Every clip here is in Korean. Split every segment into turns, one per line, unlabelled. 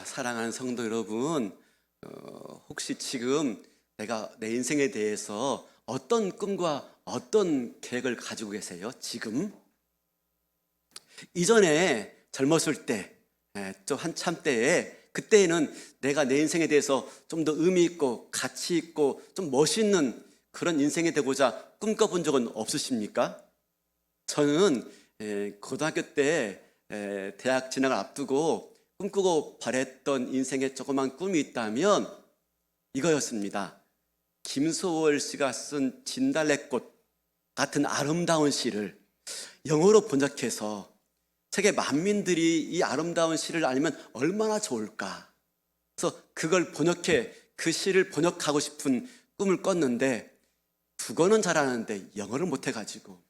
사랑하는 성도 여러분, 혹시 지금 내가 내 인생에 대해서 어떤 꿈과 어떤 계획을 가지고 계세요? 지금? 이전에 젊었을 때, 좀 한참 때에, 그때에는 내가 내 인생에 대해서 좀 더 의미 있고 가치 있고 좀 멋있는 그런 인생이 되고자 꿈꿔본 적은 없으십니까? 저는 고등학교 때 대학 진학을 앞두고 꿈꾸고 바랬던 인생의 조그만 꿈이 있다면 이거였습니다. 김소월 씨가 쓴 진달래꽃 같은 아름다운 시를 영어로 번역해서 세계 만민들이 이 아름다운 시를 알면 얼마나 좋을까. 그래서 그걸 번역해 그 시를 번역하고 싶은 꿈을 꿨는데 국어는 잘하는데 영어를 못해가지고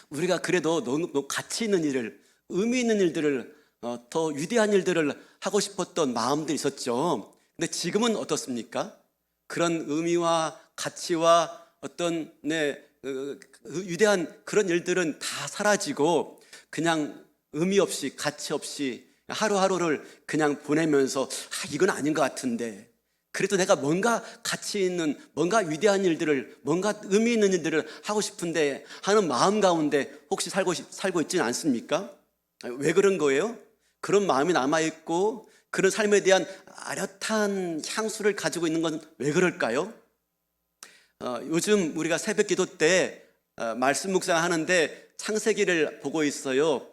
우리가 그래도 너무 가치 있는 일을, 의미 있는 일들을, 더 위대한 일들을 하고 싶었던 마음도 있었죠. 근데 지금은 어떻습니까? 그런 의미와 가치와 어떤 위대한 그런 일들은 다 사라지고 그냥 의미 없이 가치 없이 하루하루를 그냥 보내면서 이건 아닌 것 같은데, 그래도 내가 뭔가 가치 있는, 뭔가 위대한 일들을, 뭔가 의미 있는 일들을 하고 싶은데 하는 마음 가운데 혹시 살고 있지는 않습니까? 왜 그런 거예요? 그런 마음이 남아있고 그런 삶에 대한 아련한 향수를 가지고 있는 건 왜 그럴까요? 요즘 우리가 새벽 기도 때 말씀 묵상하는데 창세기를 보고 있어요.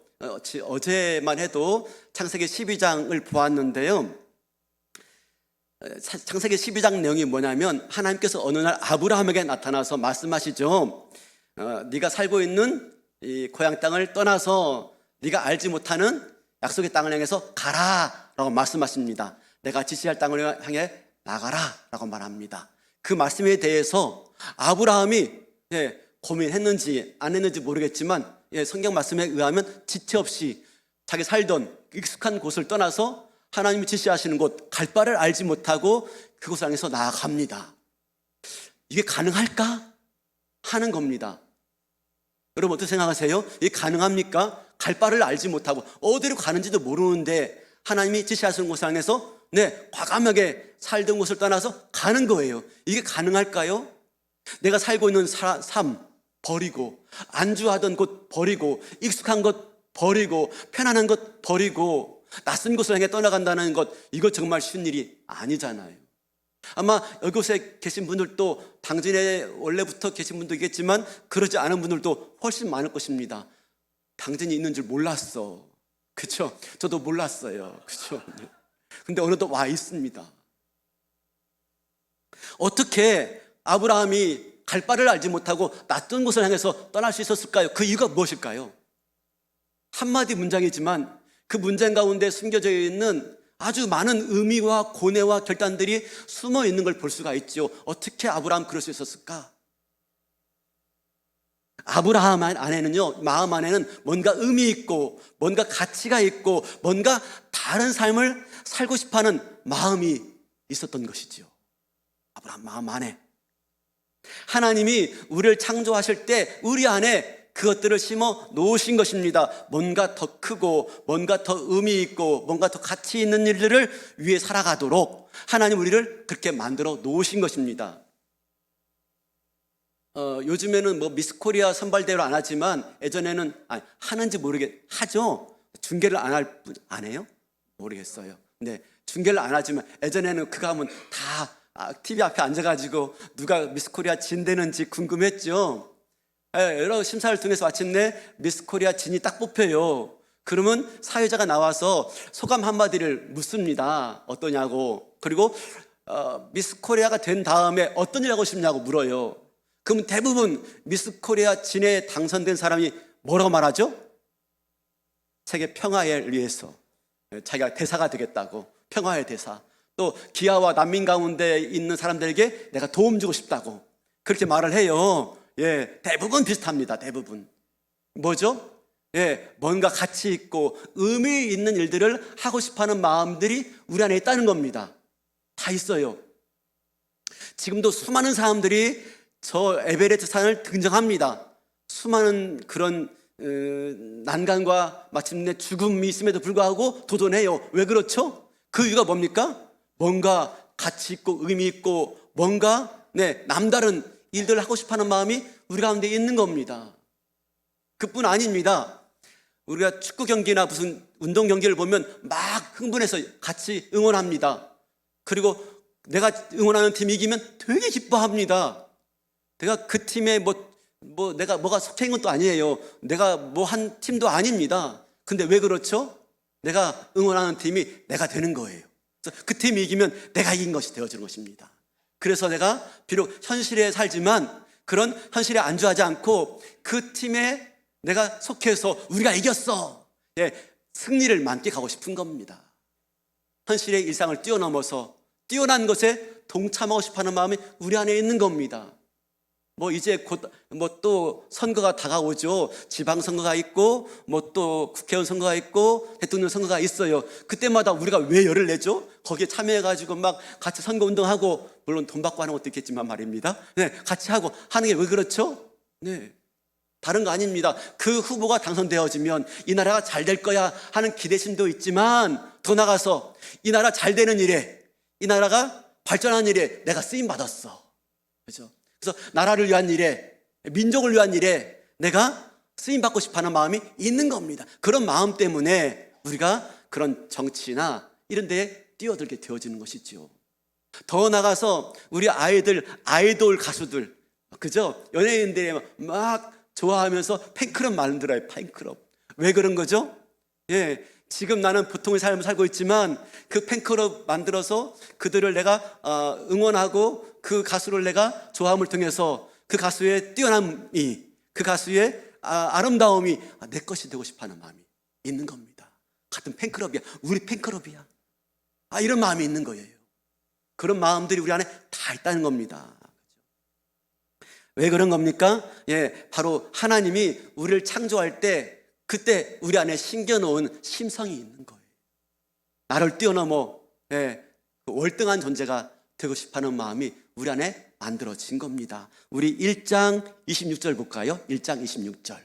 어제만 해도 창세기 12장을 보았는데요. 창세기 12장 내용이 뭐냐면 하나님께서 어느 날 아브라함에게 나타나서 말씀하시죠. 네가 살고 있는 이 고향 땅을 떠나서 네가 알지 못하는 약속의 땅을 향해서 가라 라고 말씀하십니다. 내가 지시할 땅을 향해 나가라 라고 말합니다. 그 말씀에 대해서 아브라함이 고민했는지 안 했는지 모르겠지만 성경 말씀에 의하면 지체 없이 자기 살던 익숙한 곳을 떠나서 하나님이 지시하시는 곳, 갈 바를 알지 못하고 그곳을 향해서 나아갑니다. 이게 가능할까? 하는 겁니다. 여러분 어떻게 생각하세요? 이게 가능합니까? 갈 바를 알지 못하고 어디로 가는지도 모르는데 하나님이 지시하시는 곳을 향해서 과감하게 살던 곳을 떠나서 가는 거예요. 이게 가능할까요? 내가 살고 있는 삶 버리고, 안주하던 곳 버리고, 익숙한 것 버리고, 편안한 것 버리고 낯선 곳을 향해 떠나간다는 것, 이거 정말 쉬운 일이 아니잖아요. 아마 이곳에 계신 분들도, 당진에 원래부터 계신 분도 있겠지만 그러지 않은 분들도 훨씬 많을 것입니다. 당진이 있는 줄 몰랐어. 그렇죠? 저도 몰랐어요. 그렇죠? 근데 어느덧 와 있습니다. 어떻게 아브라함이 갈 바를 알지 못하고 낯선 곳을 향해서 떠날 수 있었을까요? 그 이유가 무엇일까요? 한마디 문장이지만 그 문장 가운데 숨겨져 있는 아주 많은 의미와 고뇌와 결단들이 숨어 있는 걸 볼 수가 있죠. 어떻게 아브라함 그럴 수 있었을까? 아브라함 안에는요, 마음 안에는 뭔가 의미 있고 뭔가 가치가 있고 뭔가 다른 삶을 살고 싶어하는 마음이 있었던 것이죠. 아브라함 마음 안에 하나님이 우리를 창조하실 때 우리 안에 그것들을 심어 놓으신 것입니다. 뭔가 더 크고 뭔가 더 의미 있고 뭔가 더 가치 있는 일들을 위해 살아가도록 하나님 우리를 그렇게 만들어 놓으신 것입니다. 요즘에는 미스 코리아 선발대회를 안 하지만 예전에는 하는지 하죠. 중계를 안 해요? 모르겠어요. 근데 중계를 안 하지만 예전에는 그거 하면 다 TV 앞에 앉아가지고 누가 미스 코리아 진되는지 궁금했죠. 여러 심사를 통해서 마침내 미스 코리아 진이 딱 뽑혀요. 그러면 사회자가 나와서 소감 한마디를 묻습니다. 어떠냐고. 그리고 미스 코리아가 된 다음에 어떤 일 하고 싶냐고 물어요. 그럼 대부분 미스 코리아 진에 당선된 사람이 뭐라고 말하죠? 세계 평화를 위해서 자기가 대사가 되겠다고. 평화의 대사. 또 기아와 난민 가운데 있는 사람들에게 내가 도움 주고 싶다고 그렇게 말을 해요. 대부분 비슷합니다. 대부분 뭐죠? 뭔가 가치 있고 의미 있는 일들을 하고 싶어하는 마음들이 우리 안에 있다는 겁니다. 다 있어요. 지금도 수많은 사람들이 저 에베레스트 산을 등정합니다. 수많은 그런 난간과 마침내 죽음이 있음에도 불구하고 도전해요. 왜 그렇죠? 그 이유가 뭡니까? 뭔가 가치 있고 의미 있고 뭔가 남다른 일들을 하고 싶어하는 마음이 우리 가운데 있는 겁니다. 그뿐 아닙니다. 우리가 축구 경기나 무슨 운동 경기를 보면 막 흥분해서 같이 응원합니다. 그리고 내가 응원하는 팀이 이기면 되게 기뻐합니다. 내가 그 팀에 내가 뭐가 속해 있는 것도 아니에요. 내가 뭐 한 팀도 아닙니다. 근데 왜 그렇죠? 내가 응원하는 팀이 내가 되는 거예요. 그래서 그 팀이 이기면 내가 이긴 것이 되어지는 것입니다. 그래서 내가 비록 현실에 살지만 그런 현실에 안주하지 않고 그 팀에 내가 속해서 우리가 이겼어, 승리를 만끽하고 싶은 겁니다. 현실의 일상을 뛰어넘어서 뛰어난 것에 동참하고 싶어하는 마음이 우리 안에 있는 겁니다. 이제 곧 또 선거가 다가오죠. 지방선거가 있고 또 국회의원 선거가 있고 대통령 선거가 있어요. 그때마다 우리가 왜 열을 내죠? 거기에 참여해가지고 막 같이 선거운동하고, 물론 돈 받고 하는 것도 있겠지만 말입니다. 같이 하고 하는 게 왜 그렇죠? 다른 거 아닙니다. 그 후보가 당선되어지면 이 나라가 잘 될 거야 하는 기대심도 있지만, 더 나가서 이 나라 잘 되는 일에, 이 나라가 발전하는 일에 내가 쓰임 받았어. 그렇죠? 그래서 나라를 위한 일에, 민족을 위한 일에 내가 쓰임 받고 싶어하는 마음이 있는 겁니다. 그런 마음 때문에 우리가 그런 정치나 이런 데에 뛰어들게 되어지는 것이죠. 더 나가서 우리 아이들, 아이돌 가수들, 그죠? 연예인들이 막 좋아하면서 팬클럽 만들어요. 팬클럽. 왜 그런 거죠? 지금 나는 보통의 삶을 살고 있지만 그 팬클럽 만들어서 그들을 내가 응원하고 그 가수를 내가 좋아함을 통해서 그 가수의 뛰어남이, 그 가수의 아름다움이 내 것이 되고 싶어하는 마음이 있는 겁니다. 같은 팬클럽이야. 우리 팬클럽이야. 이런 마음이 있는 거예요. 그런 마음들이 우리 안에 다 있다는 겁니다. 왜 그런 겁니까? 바로 하나님이 우리를 창조할 때 그때 우리 안에 심겨놓은 심성이 있는 거예요. 나를 뛰어넘어 월등한 존재가 되고 싶어하는 마음이 우리 안에 만들어진 겁니다. 우리 1장 26절 볼까요? 1장 26절.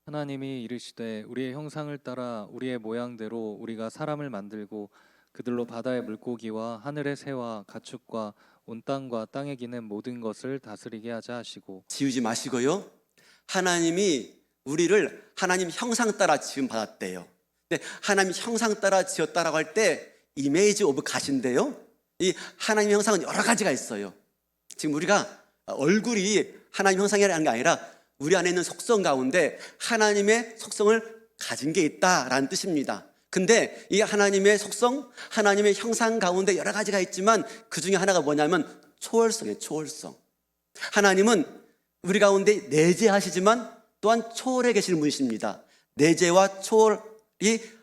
하나님이 이르시되 우리의 형상을 따라 우리의 모양대로 우리가 사람을 만들고 그들로 바다의 물고기와 하늘의 새와 가축과 온 땅과 땅에 기는 모든 것을 다스리게 하자 하시고.
지우지 마시고요. 하나님이 우리를 하나님 형상 따라 지음 받았대요. 근데 하나님 형상 따라 지었다라고 할 때 이미지 오브 갓인데요. 이 하나님 형상은 여러 가지가 있어요. 지금 우리가 얼굴이 하나님 형상이라는 게 아니라 우리 안에 있는 속성 가운데 하나님의 속성을 가진 게 있다라는 뜻입니다. 근데 이 하나님의 속성, 하나님의 형상 가운데 여러 가지가 있지만 그 중에 하나가 뭐냐면 초월성이에요. 초월성. 하나님은 우리 가운데 내재하시지만 또한 초월해 계시는 분이십니다. 내재와 초월이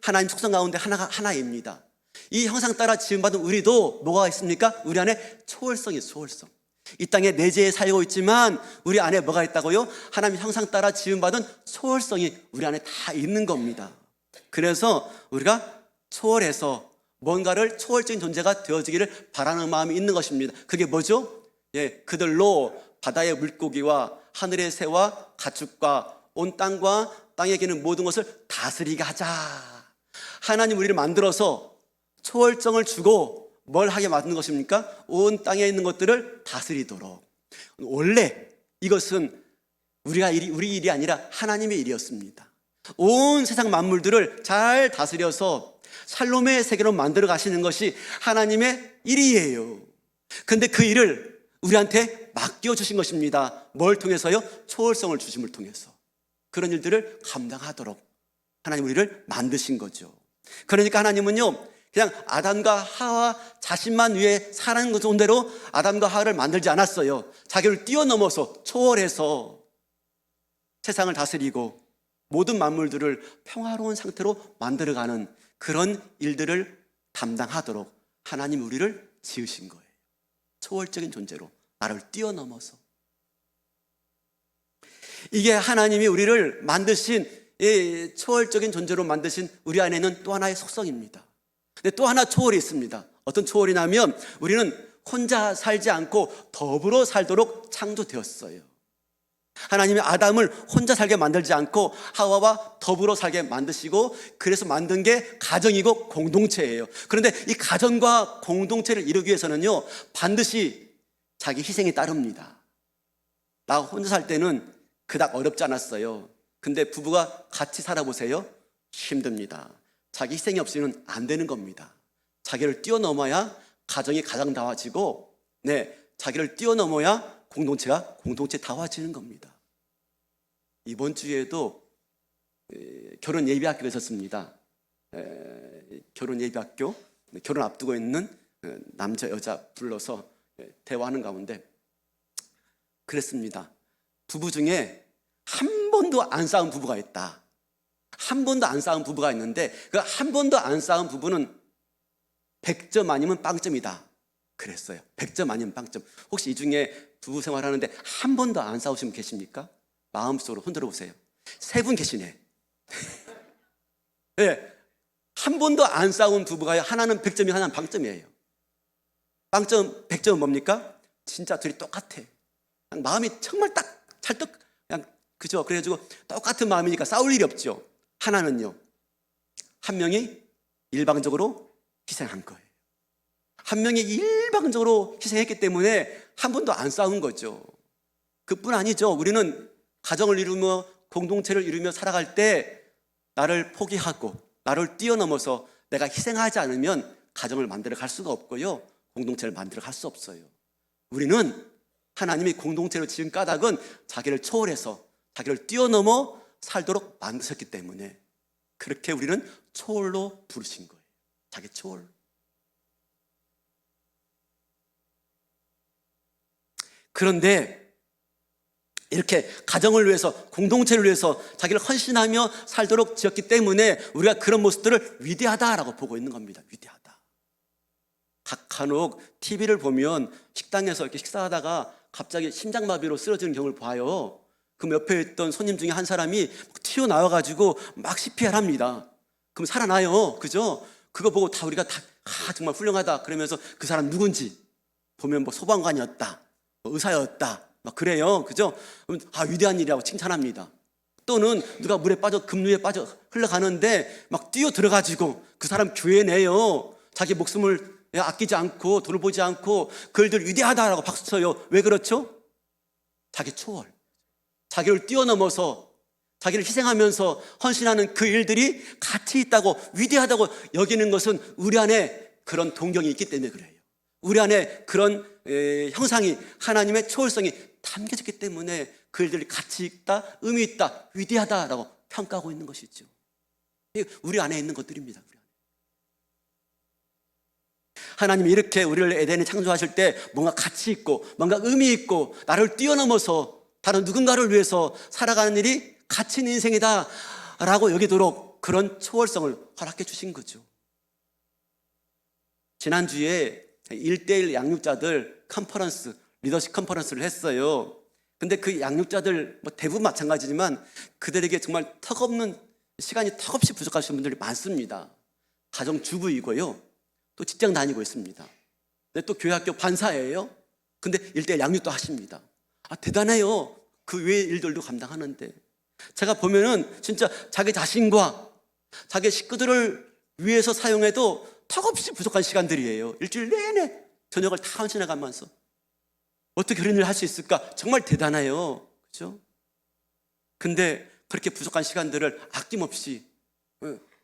하나님 속성 가운데 하나입니다. 이 형상 따라 지음받은 우리도 뭐가 있습니까? 우리 안에 초월성이에요. 초월성. 이 땅에 내재에 살고 있지만 우리 안에 뭐가 있다고요? 하나님 형상 따라 지음받은 초월성이 우리 안에 다 있는 겁니다. 그래서 우리가 초월해서 뭔가를 초월적인 존재가 되어지기를 바라는 마음이 있는 것입니다. 그게 뭐죠? 그들로 바다의 물고기와 하늘의 새와 가축과 온 땅과 땅에 기는 모든 것을 다스리게 하자. 하나님 우리를 만들어서 초월성을 주고 뭘 하게 만든 것입니까? 온 땅에 있는 것들을 다스리도록. 원래 이것은 우리 일이 아니라 하나님의 일이었습니다. 온 세상 만물들을 잘 다스려서 샬롬의 세계로 만들어 가시는 것이 하나님의 일이에요. 근데 그 일을 우리한테 맡겨주신 것입니다. 뭘 통해서요? 초월성을 주심을 통해서. 그런 일들을 감당하도록 하나님 우리를 만드신 거죠. 그러니까 하나님은요, 그냥 아담과 하와 자신만 위해 사는 것 정도로 아담과 하와를 만들지 않았어요. 자기를 뛰어넘어서 초월해서 세상을 다스리고 모든 만물들을 평화로운 상태로 만들어가는 그런 일들을 담당하도록 하나님 우리를 지으신 거예요. 초월적인 존재로 나를 뛰어넘어서. 이게 하나님이 우리를 만드신 이 초월적인 존재로 만드신 우리 안에는 또 하나의 속성입니다. 근데 또 하나 초월이 있습니다. 어떤 초월이냐면 우리는 혼자 살지 않고 더불어 살도록 창조되었어요. 하나님이 아담을 혼자 살게 만들지 않고 하와와 더불어 살게 만드시고, 그래서 만든 게 가정이고 공동체예요. 그런데 이 가정과 공동체를 이루기 위해서는요, 반드시 자기 희생이 따릅니다. 나 혼자 살 때는 그닥 어렵지 않았어요. 근데 부부가 같이 살아보세요. 힘듭니다. 자기 희생이 없이는 안 되는 겁니다. 자기를 뛰어넘어야 가정이 가정다워지고, 자기를 뛰어넘어야 공동체가 공동체다워지는 겁니다. 이번 주에도 결혼 예비학교에 있었습니다. 결혼 예비학교, 결혼 앞두고 있는 남자 여자 불러서 대화하는 가운데 그랬습니다. 부부 중에 한 번도 안 싸운 부부가 있다. 한 번도 안 싸운 부부가 있는데, 그 한 번도 안 싸운 부부는 100점 아니면 빵점이다 그랬어요. 100점 아니면 빵점. 혹시 이 중에 부부 생활하는데 한 번도 안 싸우신 분 계십니까? 마음속으로 흔들어 보세요. 3분 계시네. 네, 한 번도 안 싸운 부부가 하나는 100점이고 하나는 빵점이에요. 빵점, 100점은 뭡니까? 진짜 둘이 똑같아. 마음이 정말 딱 찰떡, 그냥 그죠? 그래가지고 똑같은 마음이니까 싸울 일이 없죠. 하나는요, 한 명이 일방적으로 희생한 거예요. 한 명이 일방적으로 희생했기 때문에 한 번도 안 싸운 거죠. 그뿐 아니죠. 우리는 가정을 이루며 공동체를 이루며 살아갈 때 나를 포기하고 나를 뛰어넘어서 내가 희생하지 않으면 가정을 만들어 갈 수가 없고요, 공동체를 만들어 갈 수 없어요. 우리는 하나님이 공동체로 지은 까닭은 자기를 초월해서 자기를 뛰어넘어 살도록 만드셨기 때문에 그렇게 우리는 초월로 부르신 거예요. 자기 초월. 그런데 이렇게 가정을 위해서 공동체를 위해서 자기를 헌신하며 살도록 지었기 때문에 우리가 그런 모습들을 위대하다라고 보고 있는 겁니다. 위대하다. 간혹 TV를 보면 식당에서 이렇게 식사하다가 갑자기 심장마비로 쓰러지는 경우를 봐요. 그럼 옆에 있던 손님 중에 한 사람이 튀어나와가지고 막 CPR 합니다. 그럼 살아나요. 그죠? 그거 보고 다 우리가 다 정말 훌륭하다 그러면서 그 사람 누군지 보면 뭐 소방관이었다, 뭐 의사였다, 막 그래요. 그죠? 그럼 위대한 일이라고 칭찬합니다. 또는 누가 물에 빠져 급류에 빠져 흘러가는데 막 뛰어 들어가지고 그 사람 교회내요. 자기 목숨을 아끼지 않고 돈을 보지 않고 그들을 위대하다라고 박수 쳐요. 왜 그렇죠? 자기 초월, 자기를 뛰어넘어서 자기를 희생하면서 헌신하는 그 일들이 가치 있다고 위대하다고 여기는 것은 우리 안에 그런 동경이 있기 때문에 그래요. 우리 안에 그런 형상이, 하나님의 초월성이 담겨졌기 때문에 그 일들이 가치 있다, 의미 있다, 위대하다라고 평가하고 있는 것이죠. 우리 안에 있는 것들입니다. 우리 안에. 하나님이 이렇게 우리를 에덴에 창조하실 때 뭔가 가치 있고 뭔가 의미 있고 나를 뛰어넘어서 다른 누군가를 위해서 살아가는 일이 가치 있는 인생이다 라고 여기도록 그런 초월성을 허락해 주신 거죠. 지난주에 1:1 양육자들 컨퍼런스, 리더십 컨퍼런스를 했어요. 근데 그 양육자들 대부분 마찬가지지만 그들에게 정말 시간이 턱없이 부족하신 분들이 많습니다. 가정주부이고요, 또 직장 다니고 있습니다. 근데 또 교회학교 반사예요. 근데 1:1 양육도 하십니다. 대단해요. 그 외의 일들도 감당하는데 제가 보면은 진짜 자기 자신과 자기 식구들을 위해서 사용해도 턱없이 부족한 시간들이에요. 일주일 내내 저녁을 다 헌신해가면서 어떻게 그런 일을 할 수 있을까? 정말 대단해요. 그렇죠? 근데 그렇게 부족한 시간들을 아낌없이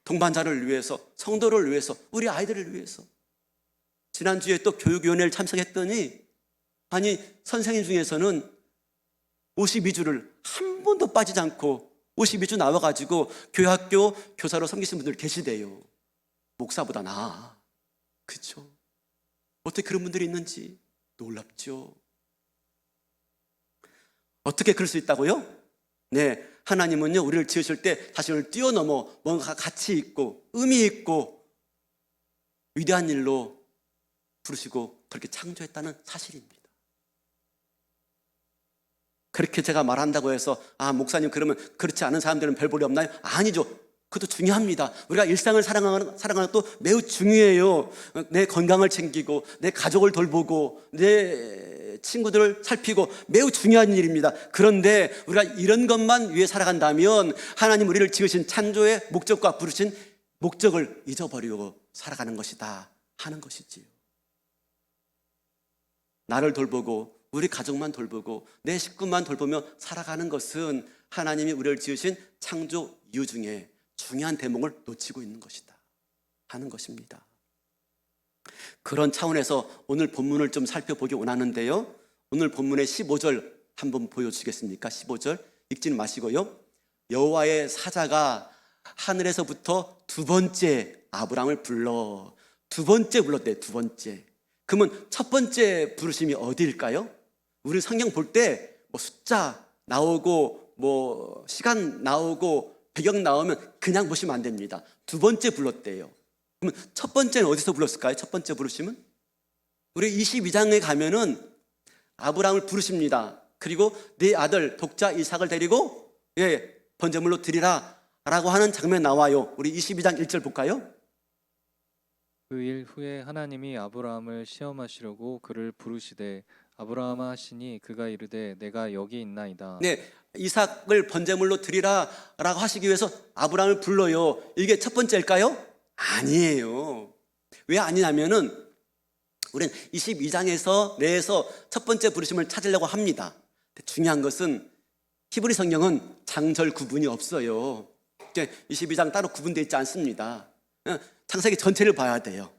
동반자를 위해서, 성도를 위해서, 우리 아이들을 위해서. 지난주에 또 교육위원회를 참석했더니 선생님 중에서는 52주를 한 번도 빠지지 않고 52주 나와가지고 교회학교 교사로 섬기신 분들 계시대요. 목사보다 나아. 그렇죠? 어떻게 그런 분들이 있는지 놀랍죠. 어떻게 그럴 수 있다고요? 네, 하나님은요 우리를 지으실 때 자신을 뛰어넘어 뭔가 가치 있고 의미 있고 위대한 일로 부르시고 그렇게 창조했다는 사실입니다. 그렇게 제가 말한다고 해서 목사님 그러면 그렇지 않은 사람들은 별 볼이 없나요? 아니죠. 그것도 중요합니다. 우리가 일상을 살아가는 것도 매우 중요해요. 내 건강을 챙기고 내 가족을 돌보고 내 친구들을 살피고 매우 중요한 일입니다. 그런데 우리가 이런 것만 위해 살아간다면 하나님 우리를 지으신 창조의 목적과 부르신 목적을 잊어버리고 살아가는 것이다 하는 것이지요. 나를 돌보고 우리 가족만 돌보고 내 식구만 돌보며 살아가는 것은 하나님이 우리를 지으신 창조 이유 중에 중요한 대목을 놓치고 있는 것이다 하는 것입니다. 그런 차원에서 오늘 본문을 좀 살펴보기 원하는데요, 오늘 본문의 15절 한번 보여주시겠습니까? 15절 읽지는 마시고요. 여호와의 사자가 하늘에서부터 두 번째 아브라함을 불러, 두 번째 불렀대요. 두 번째. 그러면 첫 번째 부르심이 어디일까요? 우리 성경 볼 때 뭐 숫자 나오고 뭐 시간 나오고 배경 나오면 그냥 보시면 안 됩니다. 두 번째 불렀대요. 그러면 첫 번째는 어디서 불렀을까요? 첫 번째 부르심은? 우리 22장에 가면은 아브라함을 부르십니다. 그리고 네 아들 독자 이삭을 데리고 번제물로 드리라 라고 하는 장면 나와요. 우리 22장 1절 볼까요?
그 일 후에 하나님이 아브라함을 시험하시려고 그를 부르시되 아브라함아 하시니 그가 이르되 내가 여기 있나이다.
네, 이삭을 번제물로 드리라 라고 하시기 위해서 아브라함을 불러요. 이게 첫 번째일까요? 아니에요. 왜 아니냐면은 우리는 22장에서 내에서 첫 번째 부르심을 찾으려고 합니다. 중요한 것은 히브리 성경은 장절 구분이 없어요. 22장 따로 구분되어 있지 않습니다. 창세기 전체를 봐야 돼요.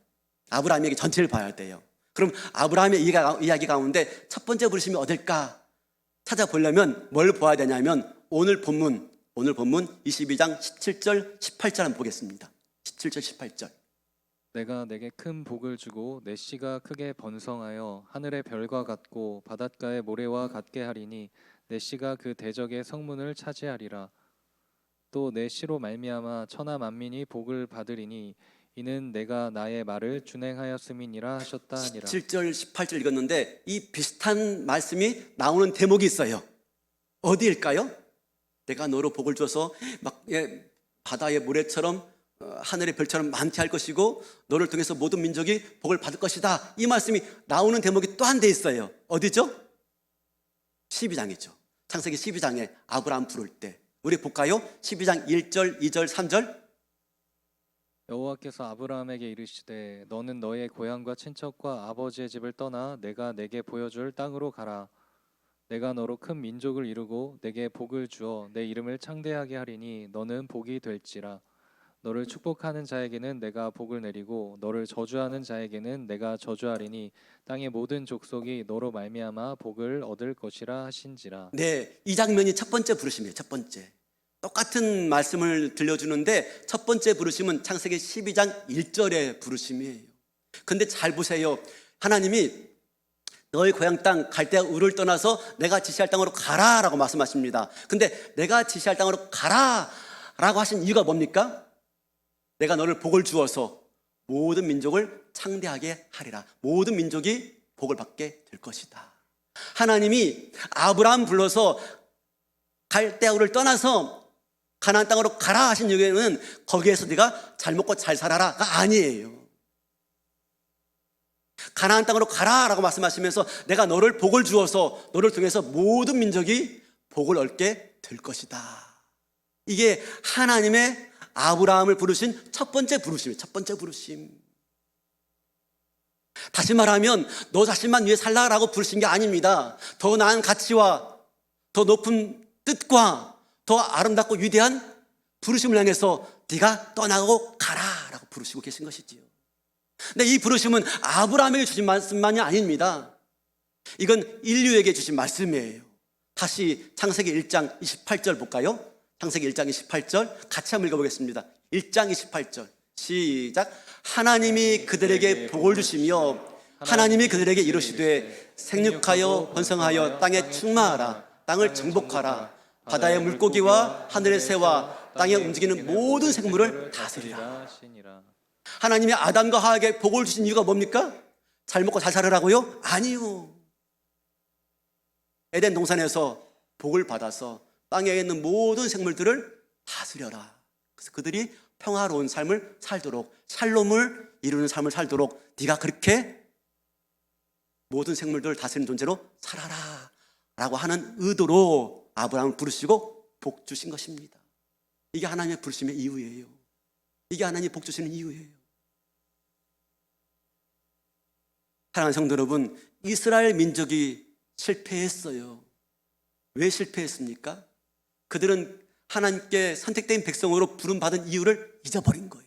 아브라함에게 전체를 봐야 돼요. 그럼 아브라함의 이야기 가운데 첫 번째 부르심이 어딜까 찾아보려면 뭘 보아야 되냐면 오늘 본문 22장 17절 18절 한번 보겠습니다. 17절 18절.
내가 내게 큰 복을 주고 내 씨가 크게 번성하여 하늘의 별과 같고 바닷가의 모래와 같게 하리니 내 씨가 그 대적의 성문을 차지하리라. 또 내 씨로 말미암아 천하 만민이 복을 받으리니 이는 내가 나의 말을 준행하였음이니라 하셨다 하니라. 17절
18절 읽었는데 이 비슷한 말씀이 나오는 대목이 있어요. 어디일까요? 내가 너로 복을 줘서 막 바다의 모래처럼 하늘의 별처럼 많게 할 것이고 너를 통해서 모든 민족이 복을 받을 것이다. 이 말씀이 나오는 대목이 또 한 대 있어요. 어디죠? 12장이죠. 창세기 12장에 아브라함 부를 때 우리 볼까요? 12장 1절, 2절, 3절.
여호와께서 아브라함에게 이르시되 너는 너의 고향과 친척과 아버지의 집을 떠나 내가 내게 보여줄 땅으로 가라. 내가 너로 큰 민족을 이루고 내게 복을 주어 내 이름을 창대하게 하리니 너는 복이 될지라. 너를 축복하는 자에게는 내가 복을 내리고 너를 저주하는 자에게는 내가 저주하리니 땅의 모든 족속이 너로 말미암아 복을 얻을 것이라 하신지라.
네, 이 장면이 첫 번째 부르심이에요. 첫 번째. 똑같은 말씀을 들려주는데 첫 번째 부르심은 창세기 12장 1절의 부르심이에요. 근데 잘 보세요. 하나님이 너의 고향 땅 갈대아 우를 떠나서 내가 지시할 땅으로 가라 라고 말씀하십니다. 근데 내가 지시할 땅으로 가라 라고 하신 이유가 뭡니까? 내가 너를 복을 주어서 모든 민족을 창대하게 하리라. 모든 민족이 복을 받게 될 것이다. 하나님이 아브라함 불러서 갈대아 우를 떠나서 가나안 땅으로 가라 하신 이유는 거기에서 네가 잘 먹고 잘 살아라가 아니에요. 가나안 땅으로 가라라고 말씀하시면서 내가 너를 복을 주어서 너를 통해서 모든 민족이 복을 얻게 될 것이다. 이게 하나님의 아브라함을 부르신 첫 번째 부르심이에요. 첫 번째 부르심. 다시 말하면 너 자신만 위해 살라라고 부르신 게 아닙니다. 더 나은 가치와 더 높은 뜻과 더 아름답고 위대한 부르심을 향해서 네가 떠나고 가라라고 부르시고 계신 것이지요. 근데 이 부르심은 아브라함에게 주신 말씀만이 아닙니다. 이건 인류에게 주신 말씀이에요. 다시 창세기 1장 28절 볼까요? 창세기 1장 28절 같이 한번 읽어보겠습니다. 1장 28절 시작. 하나님이 그들에게 복을 주시며 하나님이 그들에게 이르시되 생육하여 번성하여 땅에 충만하라. 땅을 정복하라. 바다의 물고기와 하늘의 새와 땅에 움직이는 모든 생물을 다스리라. 하나님이 아담과 하와에게 복을 주신 이유가 뭡니까? 잘 먹고 잘 살으라고요? 아니요. 에덴 동산에서 복을 받아서 땅에 있는 모든 생물들을 다스려라. 그래서 그들이 평화로운 삶을 살도록, 샬롬을 이루는 삶을 살도록 네가 그렇게 모든 생물들을 다스리는 존재로 살아라 라고 하는 의도로 아브라함을 부르시고 복 주신 것입니다. 이게 하나님의 부르심의 이유예요. 이게 하나님이 복 주시는 이유예요. 사랑하는 성도 여러분, 이스라엘 민족이 실패했어요. 왜 실패했습니까? 그들은 하나님께 선택된 백성으로 부름받은 이유를 잊어버린 거예요.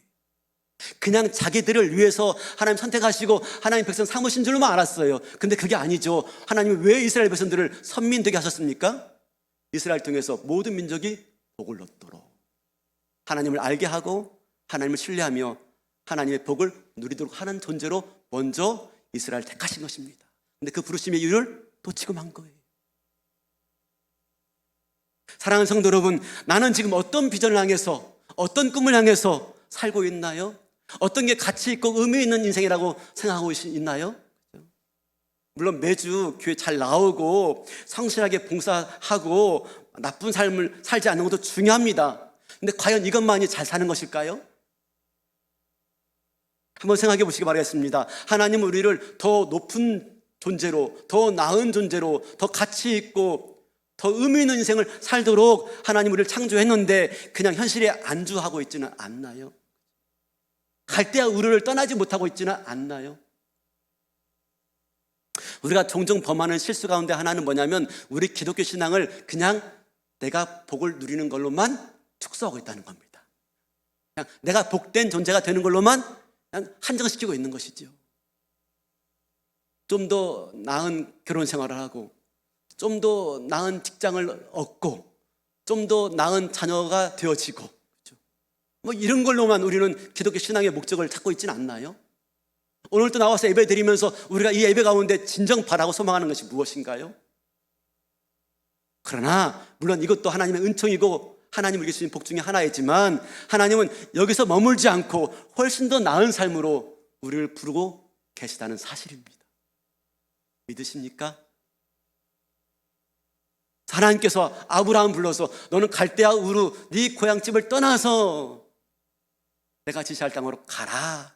그냥 자기들을 위해서 하나님 선택하시고 하나님 백성 삼으신 줄만 알았어요. 근데 그게 아니죠. 하나님은 왜 이스라엘 백성들을 선민 되게 하셨습니까? 이스라엘 통해서 모든 민족이 복을 얻도록, 하나님을 알게 하고 하나님을 신뢰하며 하나님의 복을 누리도록 하는 존재로 먼저 이스라엘을 택하신 것입니다. 근데 그 부르심의 이유를 놓치고 만 거예요. 사랑하는 성도 여러분, 나는 지금 어떤 비전을 향해서, 어떤 꿈을 향해서 살고 있나요? 어떤 게 가치 있고 의미 있는 인생이라고 생각하고 있나요? 물론 매주 교회 잘 나오고 성실하게 봉사하고 나쁜 삶을 살지 않는 것도 중요합니다. 근데 과연 이것만이 잘 사는 것일까요? 한번 생각해 보시기 바라겠습니다. 하나님은 우리를 더 높은 존재로, 더 나은 존재로, 더 가치 있고 더 의미 있는 인생을 살도록 하나님 우리를 창조했는데 그냥 현실에 안주하고 있지는 않나요? 갈대와 우르를 떠나지 못하고 있지는 않나요? 우리가 종종 범하는 실수 가운데 하나는 뭐냐면 우리 기독교 신앙을 그냥 내가 복을 누리는 걸로만 축소하고 있다는 겁니다. 그냥 내가 복된 존재가 되는 걸로만 그냥 한정시키고 있는 것이죠. 좀 더 나은 결혼 생활을 하고 좀 더 나은 직장을 얻고 좀 더 나은 자녀가 되어지고, 그렇죠? 뭐 이런 걸로만 우리는 기독교 신앙의 목적을 찾고 있지는 않나요? 오늘 또 나와서 예배 드리면서 우리가 이 예배 가운데 진정 바라고 소망하는 것이 무엇인가요? 그러나 물론 이것도 하나님의 은총이고 하나님 우리에게 주신 복 중에 하나이지만 하나님은 여기서 머물지 않고 훨씬 더 나은 삶으로 우리를 부르고 계시다는 사실입니다. 믿으십니까? 하나님께서 아브라함 불러서 너는 갈대아 우르 네 고향집을 떠나서 내가 지시할 땅으로 가라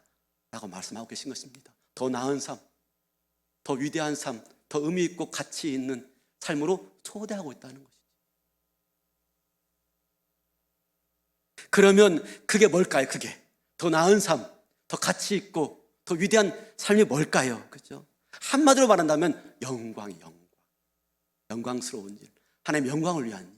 라고 말씀하고 계신 것입니다. 더 나은 삶, 더 위대한 삶, 더 의미 있고 가치 있는 삶으로 초대하고 있다는 것이죠. 그러면 그게 뭘까요? 그게 더 나은 삶, 더 가치 있고 더 위대한 삶이 뭘까요? 그렇죠? 한마디로 말한다면 영광이 영광스러운 일, 하나님의 영광을 위한 일.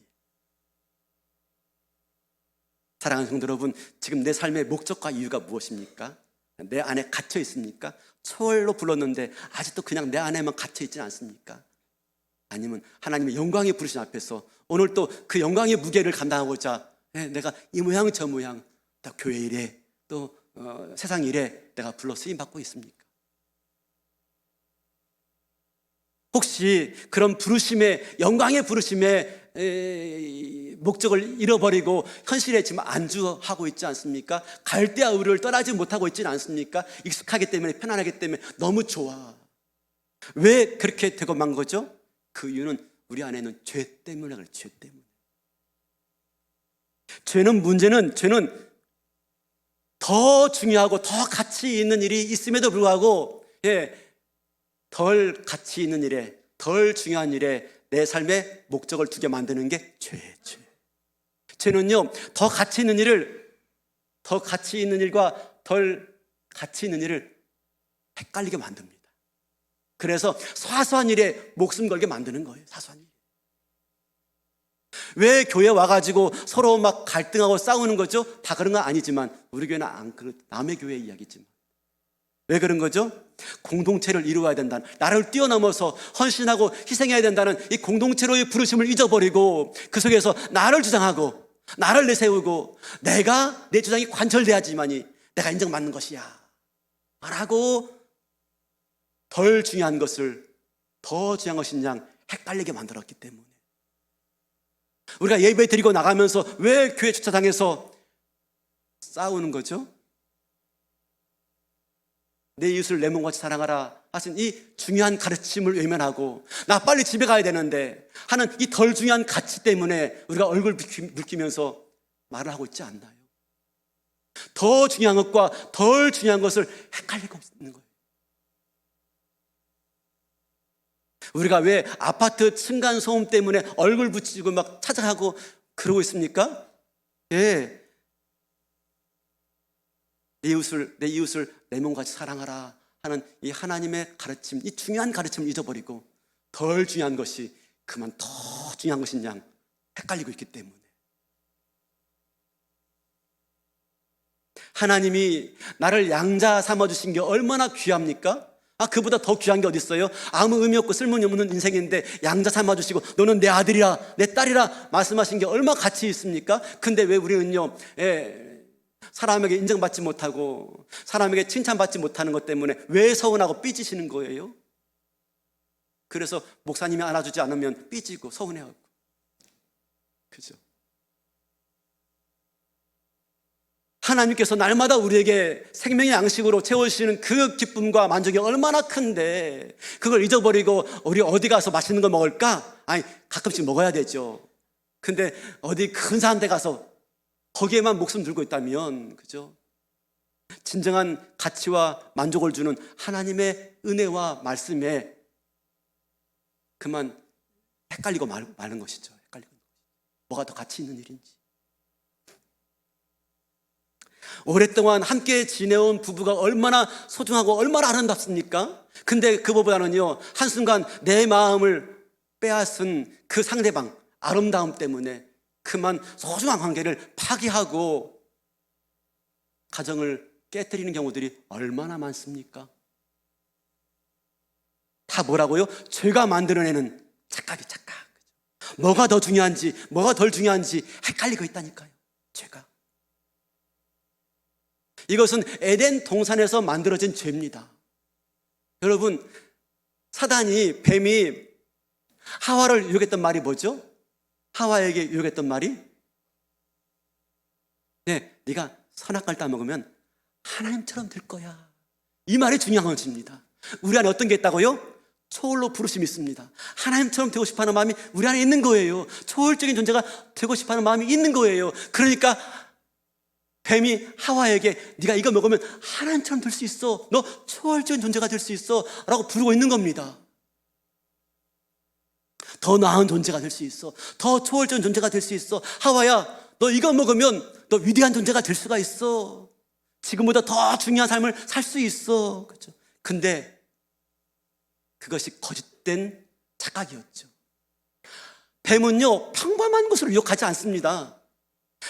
사랑하는 성도 여러분, 지금 내 삶의 목적과 이유가 무엇입니까? 내 안에 갇혀 있습니까? 초월로 불렀는데 아직도 그냥 내 안에만 갇혀 있지는 않습니까? 아니면 하나님의 영광의 부르심 앞에서 오늘 또 그 영광의 무게를 감당하고자 내가 이 모양 저 모양 또 교회 일에 또 세상 일에 내가 불러 쓰임받고 있습니까? 혹시 그런 부르심의, 영광의 부르심의 목적을 잃어버리고 현실에 지금 안주하고 있지 않습니까? 갈대아 우르를 떠나지 못하고 있지는 않습니까? 익숙하기 때문에, 편안하기 때문에 너무 좋아. 왜 그렇게 되고 만 거죠? 그 이유는 우리 안에는 죄 때문에 그래요. 죄 때문에. 죄는 더 중요하고 더 가치 있는 일이 있음에도 불구하고 덜 가치 있는 일에, 덜 중요한 일에 내 삶의 목적을 두게 만드는 게 죄예요. 죄는요, 더 가치 있는 일과 덜 가치 있는 일을 헷갈리게 만듭니다. 그래서 사소한 일에 목숨 걸게 만드는 거예요. 사소한 일. 왜 교회 와가지고 서로 막 갈등하고 싸우는 거죠? 다 그런 건 아니지만 우리 교회는 안 그렇, 남의 교회 이야기지만 왜 그런 거죠? 공동체를 이루어야 된다는, 나를 뛰어넘어서 헌신하고 희생해야 된다는 이 공동체로의 부르심을 잊어버리고 그 속에서 나를 주장하고 나를 내세우고 내가 내 주장이 관철돼야지만이 내가 인정받는 것이야 라고 덜 중요한 것을 더 중요한 것인 양 헷갈리게 만들었기 때문에 우리가 예배 드리고 나가면서 왜 교회 주차장에서 싸우는 거죠? 내 이웃을 내 몸같이 사랑하라 하신 이 중요한 가르침을 외면하고 나 빨리 집에 가야 되는데 하는 이 덜 중요한 가치 때문에 우리가 얼굴 붉히면서 말을 하고 있지 않나요? 더 중요한 것과 덜 중요한 것을 헷갈리고 있는 거예요. 우리가 왜 아파트 층간소음 때문에 얼굴 붙이고 막 찾아가고 그러고 있습니까? 예. 내 이웃을 내 몸같이 사랑하라 하는 이 하나님의 가르침, 이 중요한 가르침을 잊어버리고 덜 중요한 것이 그만 더 중요한 것인 양 헷갈리고 있기 때문에. 하나님이 나를 양자 삼아주신 게 얼마나 귀합니까? 그보다 더 귀한 게 어디 있어요? 아무 의미 없고 쓸모없는 인생인데 양자 삼아주시고 너는 내 아들이라 내 딸이라 말씀하신 게 얼마나 가치 있습니까? 근데 왜 우리는요, 사람에게 인정받지 못하고 사람에게 칭찬받지 못하는 것 때문에 왜 서운하고 삐지시는 거예요? 그래서 목사님이 안아주지 않으면 삐지고 서운해하고, 그죠? 하나님께서 날마다 우리에게 생명의 양식으로 채워주시는 그 기쁨과 만족이 얼마나 큰데 그걸 잊어버리고 우리 어디 가서 맛있는 거 먹을까? 아니, 가끔씩 먹어야 되죠. 근데 어디 큰 사람 데 가서 거기에만 목숨 들고 있다면, 그죠? 진정한 가치와 만족을 주는 하나님의 은혜와 말씀에 그만 헷갈리고 마는 것이죠. 헷갈리고. 뭐가 더 가치 있는 일인지. 오랫동안 함께 지내온 부부가 얼마나 소중하고 얼마나 아름답습니까? 근데 그거보다는요, 한순간 내 마음을 빼앗은 그 상대방 아름다움 때문에 그만 소중한 관계를 파기하고 가정을 깨뜨리는 경우들이 얼마나 많습니까? 다 뭐라고요? 죄가 만들어내는 착각이 착각. 뭐가 더 중요한지 뭐가 덜 중요한지 헷갈리고 있다니까요. 죄가. 이것은 에덴 동산에서 만들어진 죄입니다. 여러분, 사단이, 뱀이 하와를 유혹했던 말이 뭐죠? 하와에게 유혹했던 말이, 네가 선악과를 따먹으면 하나님처럼 될 거야. 이 말이 중요한 것입니다. 우리 안에 어떤 게 있다고요? 초월로 부르심이 있습니다. 하나님처럼 되고 싶어하는 마음이 우리 안에 있는 거예요. 초월적인 존재가 되고 싶어하는 마음이 있는 거예요. 그러니까 뱀이 하와에게 네가 이거 먹으면 하나님처럼 될 수 있어, 너 초월적인 존재가 될 수 있어 라고 부르고 있는 겁니다. 더 나은 존재가 될 수 있어, 더 초월적인 존재가 될 수 있어. 하와야, 너 이거 먹으면 너 위대한 존재가 될 수가 있어. 지금보다 더 중요한 삶을 살 수 있어. 그렇죠? 근데 그것이 거짓된 착각이었죠. 뱀은요, 평범한 것으로 유혹하지 않습니다.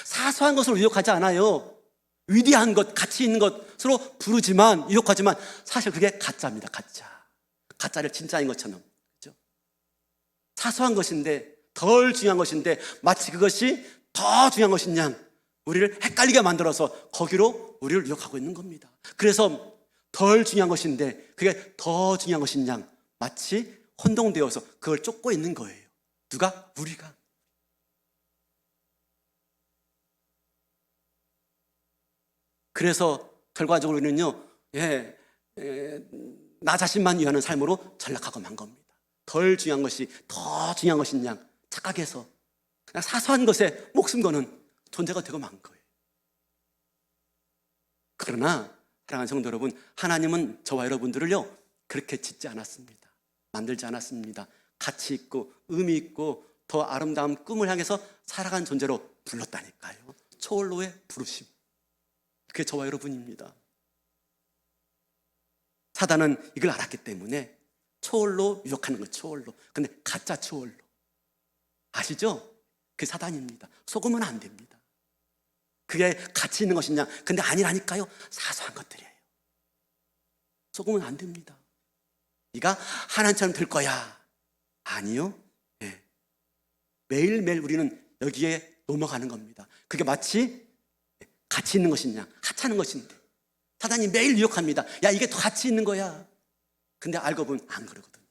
사소한 것으로 유혹하지 않아요. 위대한 것, 가치 있는 것으로 부르지만, 유혹하지만 사실 그게 가짜입니다. 가짜를 진짜인 것처럼. 그렇죠? 사소한 것인데, 덜 중요한 것인데 마치 그것이 더 중요한 것인 양 우리를 헷갈리게 만들어서 거기로 우리를 유혹하고 있는 겁니다. 그래서 덜 중요한 것인데 그게 더 중요한 것인 양 마치 혼동되어서 그걸 쫓고 있는 거예요. 누가? 우리가. 그래서 결과적으로 우리는요, 나 자신만 위하는 삶으로 전락하고 만 겁니다. 덜 중요한 것이 더 중요한 것인 양 착각해서 그냥 사소한 것에 목숨 거는 존재가 되고 만 거예요. 그러나 사랑하는 성도 여러분, 하나님은 저와 여러분들을요 그렇게 짓지 않았습니다. 만들지 않았습니다. 가치 있고 의미 있고 더 아름다운 꿈을 향해서 살아가는 존재로 불렀다니까요. 초월로의 부르심, 그게 저와 여러분입니다. 사단은 이걸 알았기 때문에 초월로 유혹하는 거예요. 초월로. 근데 가짜 초월로. 아시죠? 그게 사단입니다. 속으면 안 됩니다. 그게 가치 있는 것이냐? 근데 아니라니까요. 사소한 것들이에요. 속으면 안 됩니다. 네가 하나님처럼 될 거야. 아니요. 매일매일 우리는 여기에 넘어가는 겁니다. 그게 마치 가치 있는 것이냐? 하찮은 것인데 사단이 매일 유혹합니다. 야, 이게 더 가치 있는 거야. 근데 알고 보면 안 그러거든요.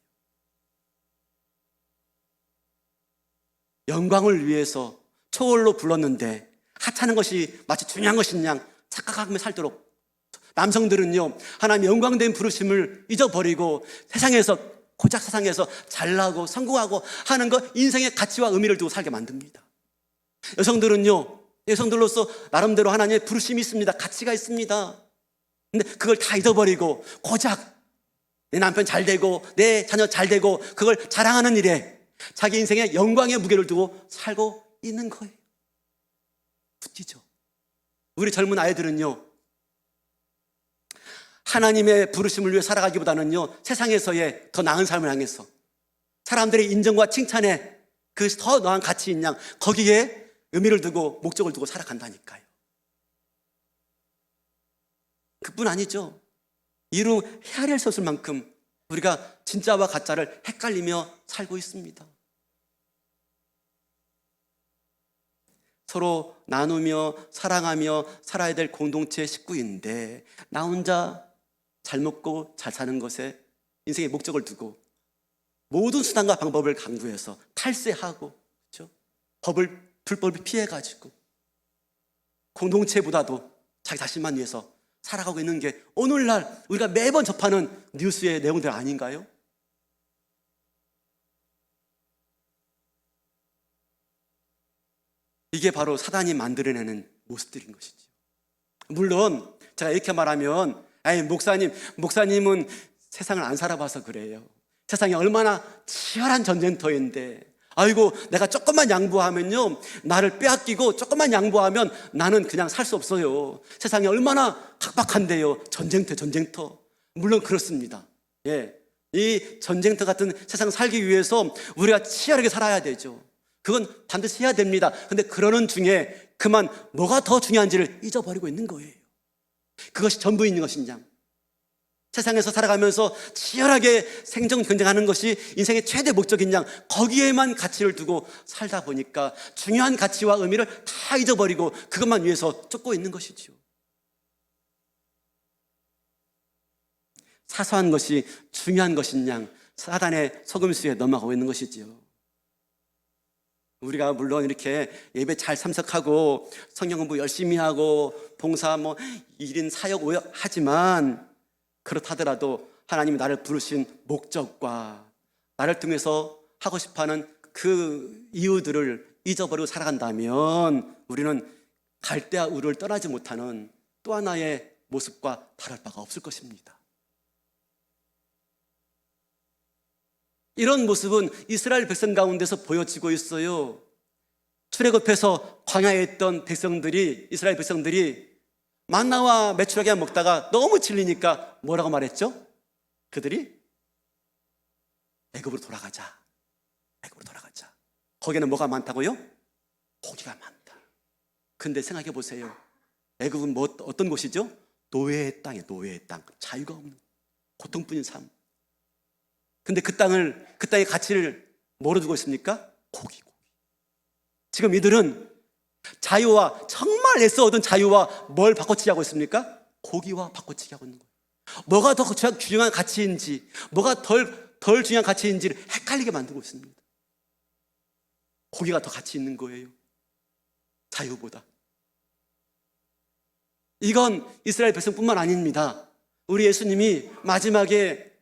영광을 위해서 초월로 불렀는데 하찮은 것이 마치 중요한 것인 양 착각하며 살도록 남성들은요, 하나님의 영광된 부르심을 잊어버리고 세상에서, 고작 세상에서 잘나고 성공하고 하는 것, 인생의 가치와 의미를 두고 살게 만듭니다. 여성들은요, 여성들로서 나름대로 하나님의 부르심이 있습니다. 가치가 있습니다. 근데 그걸 다 잊어버리고 고작 내 남편 잘 되고 내 자녀 잘 되고 그걸 자랑하는 일에 자기 인생의 영광의 무게를 두고 살고 있는 거예요. 웃기죠. 우리 젊은 아이들은요, 하나님의 부르심을 위해 살아가기보다는요, 세상에서의 더 나은 삶을 향해서 사람들의 인정과 칭찬에 그 더 나은 가치인 양 거기에 의미를 두고 목적을 두고 살아간다니까요. 그뿐 아니죠. 이루 헤아릴 수 없을 만큼 우리가 진짜와 가짜를 헷갈리며 살고 있습니다. 서로 나누며 사랑하며 살아야 될 공동체의 식구인데 나 혼자 잘 먹고 잘 사는 것에 인생의 목적을 두고 모든 수단과 방법을 강구해서 탈세하고, 그렇죠? 불법을 피해가지고 공동체보다도 자기 자신만 위해서 살아가고 있는 게 오늘날 우리가 매번 접하는 뉴스의 내용들 아닌가요? 이게 바로 사단이 만들어내는 모습들인 것이죠. 물론 제가 이렇게 말하면 목사님은 세상을 안 살아봐서 그래요. 세상이 얼마나 치열한 전쟁터인데 아이고 내가 조금만 양보하면요 나를 빼앗기고 조금만 양보하면 나는 그냥 살 수 없어요. 세상이 얼마나 각박한데요. 전쟁터. 물론 그렇습니다. 예, 이 전쟁터 같은 세상 살기 위해서 우리가 치열하게 살아야 되죠. 그건 반드시 해야 됩니다. 근데 그러는 중에 그만 뭐가 더 중요한지를 잊어버리고 있는 거예요. 그것이 전부인 것이냐. 세상에서 살아가면서 치열하게 생존 경쟁하는 것이 인생의 최대 목적인 양 거기에만 가치를 두고 살다 보니까 중요한 가치와 의미를 다 잊어버리고 그것만 위해서 쫓고 있는 것이죠. 사소한 것이 중요한 것인 양 사단의 속임수에 넘어가고 있는 것이지요. 우리가 물론 이렇게 예배 잘 참석하고 성경 공부 열심히 하고 봉사 1인 사역 5역 하지만 그렇다더라도 하나님이 나를 부르신 목적과 나를 통해서 하고 싶어하는 그 이유들을 잊어버리고 살아간다면 우리는 갈대와 우를 떠나지 못하는 또 하나의 모습과 다를 바가 없을 것입니다. 이런 모습은 이스라엘 백성 가운데서 보여지고 있어요. 출애굽해서 광야에 있던 이스라엘 백성들이 만나와 메추라기만 먹다가 너무 질리니까 뭐라고 말했죠? 그들이 애굽으로 돌아가자. 거기에는 뭐가 많다고요? 고기가 많다. 근데 생각해 보세요. 애굽은 어떤 곳이죠? 노예의 땅이에요. 노예의 땅. 자유가 없는 고통뿐인 삶. 근데 그 땅의 가치를 뭐로 두고 있습니까? 고기. 지금 이들은 자유와 정말 애써 얻은 자유와 뭘 바꿔치기 하고 있습니까? 고기와 바꿔치기 하고 있는 거예요. 뭐가 더 중요한 가치인지 뭐가 덜 중요한 가치인지를 헷갈리게 만들고 있습니다. 고기가 더 가치 있는 거예요. 자유보다. 이건 이스라엘 백성뿐만 아닙니다. 우리 예수님이 마지막에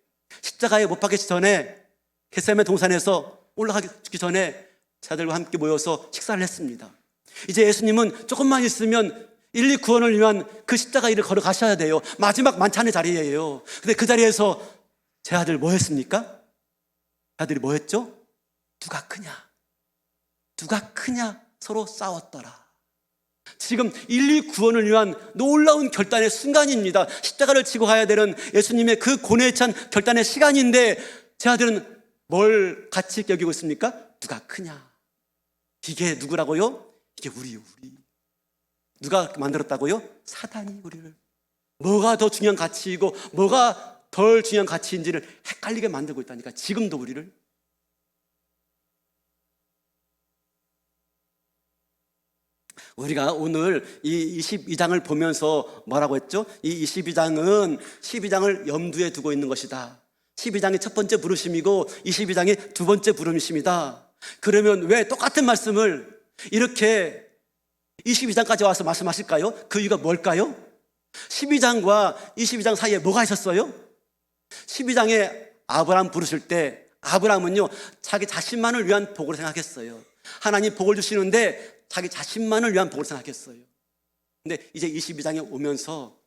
십자가에 못 박히기 전에 겟세마네 동산에서 올라가기 전에 자들과 함께 모여서 식사를 했습니다. 이제 예수님은 조금만 있으면 인류 구원을 위한 그 십자가 일을 걸어가셔야 돼요. 마지막 만찬의 자리예요. 근데 그 자리에서 제 아들 뭐 했습니까? 아들이 뭐 했죠? 누가 크냐 서로 싸웠더라. 지금 인류 구원을 위한 놀라운 결단의 순간입니다. 십자가를 지고 가야 되는 예수님의 그 고뇌에 찬 결단의 시간인데 제 아들은 뭘 가치 있게 여기고 있습니까? 누가 크냐. 이게 누구라고요? 이게 우리. 누가 만들었다고요? 사단이 우리를. 뭐가 더 중요한 가치이고 뭐가 덜 중요한 가치인지를 헷갈리게 만들고 있다니까. 지금도 우리를. 우리가 오늘 이 22장을 보면서 뭐라고 했죠? 이 22장은 12장을 염두에 두고 있는 것이다. 12장이 첫 번째 부르심이고 22장이 두 번째 부르심이다. 그러면 왜 똑같은 말씀을 이렇게 22장까지 와서 말씀하실까요? 그 이유가 뭘까요? 12장과 22장 사이에 뭐가 있었어요? 12장에 아브라함 부르실 때 아브라함은요 자기 자신만을 위한 복으로 생각했어요. 하나님 복을 주시는데 자기 자신만을 위한 복을 생각했어요. 근데 이제 22장에 오면서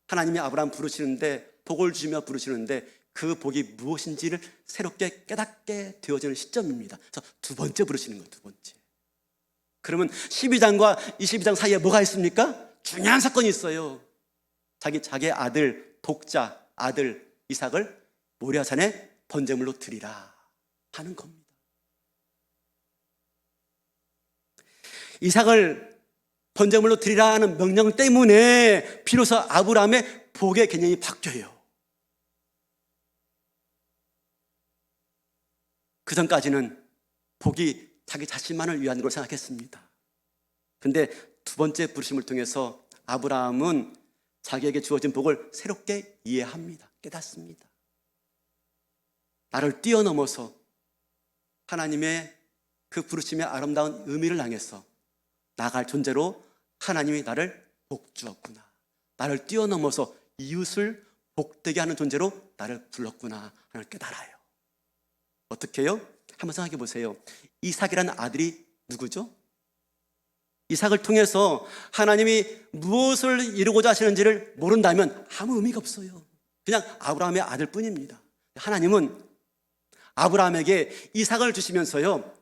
하나님이 아브라함 부르시는데, 복을 주며 부르시는데 그 복이 무엇인지를 새롭게 깨닫게 되어지는 시점입니다. 그래서 두 번째 부르시는 거예요. 두 번째. 그러면 12장과 22장 사이에 뭐가 있습니까? 중요한 사건이 있어요. 자기의 아들, 독자 아들 이삭을 모리아산에 번제물로 드리라 하는 겁니다. 이삭을 번제물로 드리라 하는 명령 때문에 비로소 아브라함의 복의 개념이 바뀌어요. 그 전까지는 복이 자기 자신만을 위한 걸 생각했습니다. 그런데 두 번째 부르심을 통해서 아브라함은 자기에게 주어진 복을 새롭게 이해합니다. 깨닫습니다. 나를 뛰어넘어서 하나님의 그 부르심의 아름다운 의미를 향해서 나아갈 존재로 하나님이 나를 복주었구나. 나를 뛰어넘어서 이웃을 복되게 하는 존재로 나를 불렀구나 하는 걸 깨달아요. 어떻게 해요? 한번 생각해 보세요. 이삭이라는 아들이 누구죠? 이삭을 통해서 하나님이 무엇을 이루고자 하시는지를 모른다면 아무 의미가 없어요. 그냥 아브라함의 아들뿐입니다. 하나님은 아브라함에게 이삭을 주시면서요,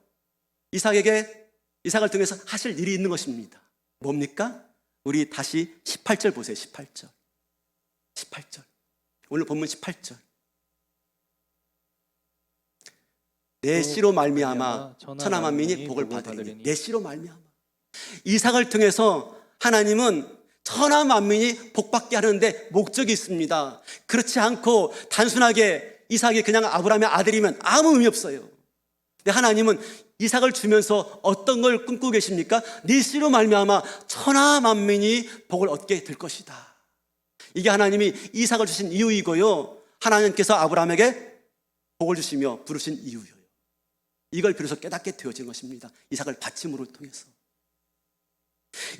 이삭을 통해서 하실 일이 있는 것입니다. 뭡니까? 우리 다시 18절 보세요. 18절. 오늘 본문 18절. 내 씨로 말미암아 천하 만민이 복을 받으리니. 내 씨로 말미암아. 이삭을 통해서 하나님은 천하 만민이 복받게 하는데 목적이 있습니다. 그렇지 않고 단순하게 이삭이 그냥 아브라함의 아들이면 아무 의미 없어요. 근데 하나님은 이삭을 주면서 어떤 걸 꿈꾸고 계십니까? 네 씨로 말미암아 천하 만민이 복을 얻게 될 것이다. 이게 하나님이 이삭을 주신 이유이고요, 하나님께서 아브라함에게 복을 주시며 부르신 이유예요. 이걸 비로소 깨닫게 되어진 것입니다. 이삭을 받침으로 통해서.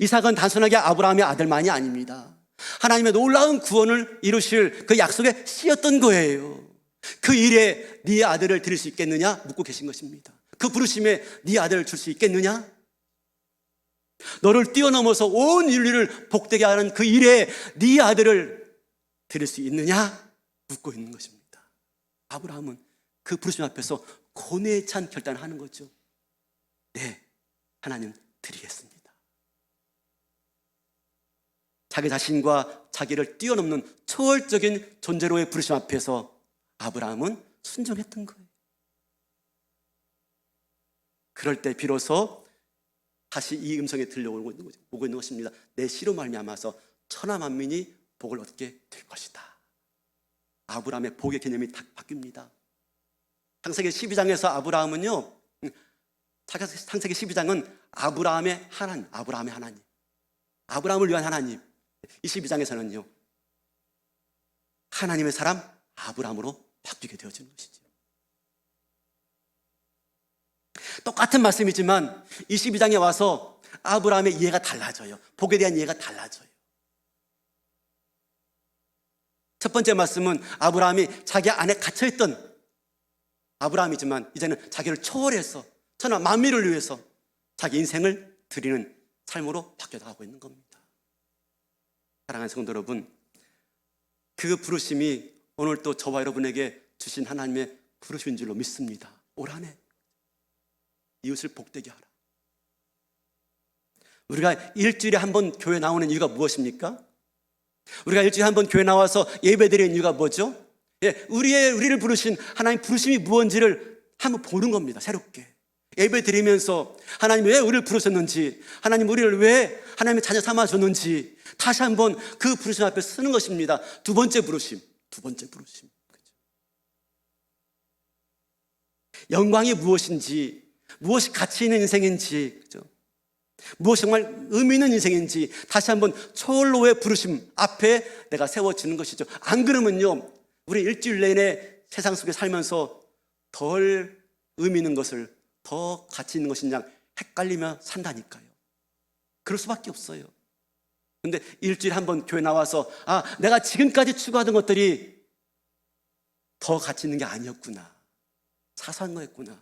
이삭은 단순하게 아브라함의 아들만이 아닙니다. 하나님의 놀라운 구원을 이루실 그 약속의 씨였던 거예요. 그 일에 네 아들을 드릴 수 있겠느냐 묻고 계신 것입니다. 그 부르심에 네 아들을 줄 수 있겠느냐? 너를 뛰어넘어서 온 인류를 복되게 하는 그 일에 네 아들을 드릴 수 있느냐 묻고 있는 것입니다. 아브라함은 그 부르심 앞에서 고뇌에 찬 결단을 하는 거죠. 네, 하나님 드리겠습니다. 자기 자신과 자기를 뛰어넘는 초월적인 존재로의 부르심 앞에서 아브라함은 순종했던 거예요. 그럴 때 비로소 다시 이 음성이 들려오고 있는 것입니다. 내 씨로 말미암아서 천하 만민이 복을 얻게 될 것이다. 아브라함의 복의 개념이 딱 바뀝니다. 창세기 12장에서 아브라함은요, 창세기 12장은 아브라함의 하나님, 아브라함을 위한 하나님. 이 12장에서는요, 하나님의 사람 아브라함으로 바뀌게 되어지는 것이죠. 똑같은 말씀이지만 이 12장에 와서 아브라함의 이해가 달라져요. 복에 대한 이해가 달라져요. 첫 번째 말씀은 아브라함이 자기 안에 갇혀있던 아브라함이지만 이제는 자기를 초월해서 천하 만민을 위해서 자기 인생을 드리는 삶으로 바뀌어가고 있는 겁니다. 사랑하는 성도 여러분, 그 부르심이 오늘 또 저와 여러분에게 주신 하나님의 부르심인 줄로 믿습니다. 올 한 해 이웃을 복되게 하라. 우리가 일주일에 한 번 교회 나오는 이유가 무엇입니까? 우리가 일주일에 한 번 교회 나와서 예배드리는 이유가 뭐죠? 우리를 부르신 하나님 부르심이 무엇인지를 한번 보는 겁니다. 새롭게 예배 드리면서 하나님이 왜 우리를 부르셨는지, 하나님 우리를 왜 하나님의 자녀 삼아줬는지 다시 한번 그 부르심 앞에 서는 것입니다. 두 번째 부르심. 영광이 무엇인지, 무엇이 가치 있는 인생인지, 그죠? 무엇이 정말 의미 있는 인생인지 다시 한번 초월로의 부르심 앞에 내가 세워지는 것이죠. 안 그러면요, 우리 일주일 내내 세상 속에 살면서 덜 의미 있는 것을 더 가치 있는 것이냐 헷갈리며 산다니까요. 그럴 수밖에 없어요. 근데 일주일에 한 번 교회 나와서 내가 지금까지 추구하던 것들이 더 가치 있는 게 아니었구나, 사소한 거였구나,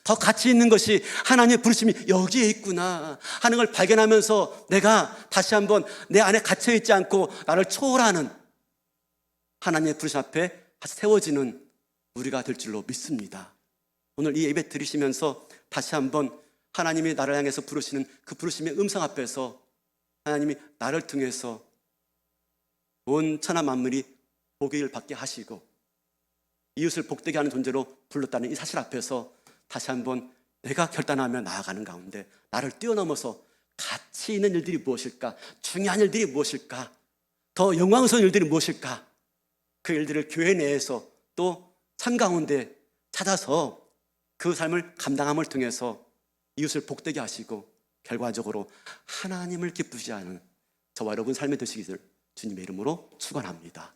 더 가치 있는 것이 하나님의 부르심이 여기에 있구나 하는 걸 발견하면서 내가 다시 한번 내 안에 갇혀 있지 않고 나를 초월하는 하나님의 부르심 앞에 다시 세워지는 우리가 될 줄로 믿습니다. 오늘 이 예배 들으시면서 다시 한번 하나님이 나를 향해서 부르시는 그 부르심의 음성 앞에서 하나님이 나를 통해서 온 천하 만물이 복을 받게 하시고 이웃을 복되게 하는 존재로 불렀다는 이 사실 앞에서 다시 한번 내가 결단하며 나아가는 가운데 나를 뛰어넘어서 가치 있는 일들이 무엇일까? 중요한 일들이 무엇일까? 더 영광스러운 일들이 무엇일까? 그 일들을 교회 내에서 또 삶 가운데 찾아서 그 삶을 감당함을 통해서 이웃을 복되게 하시고 결과적으로 하나님을 기쁘시게 하는 저와 여러분 삶이 되시기를 주님의 이름으로 축원합니다.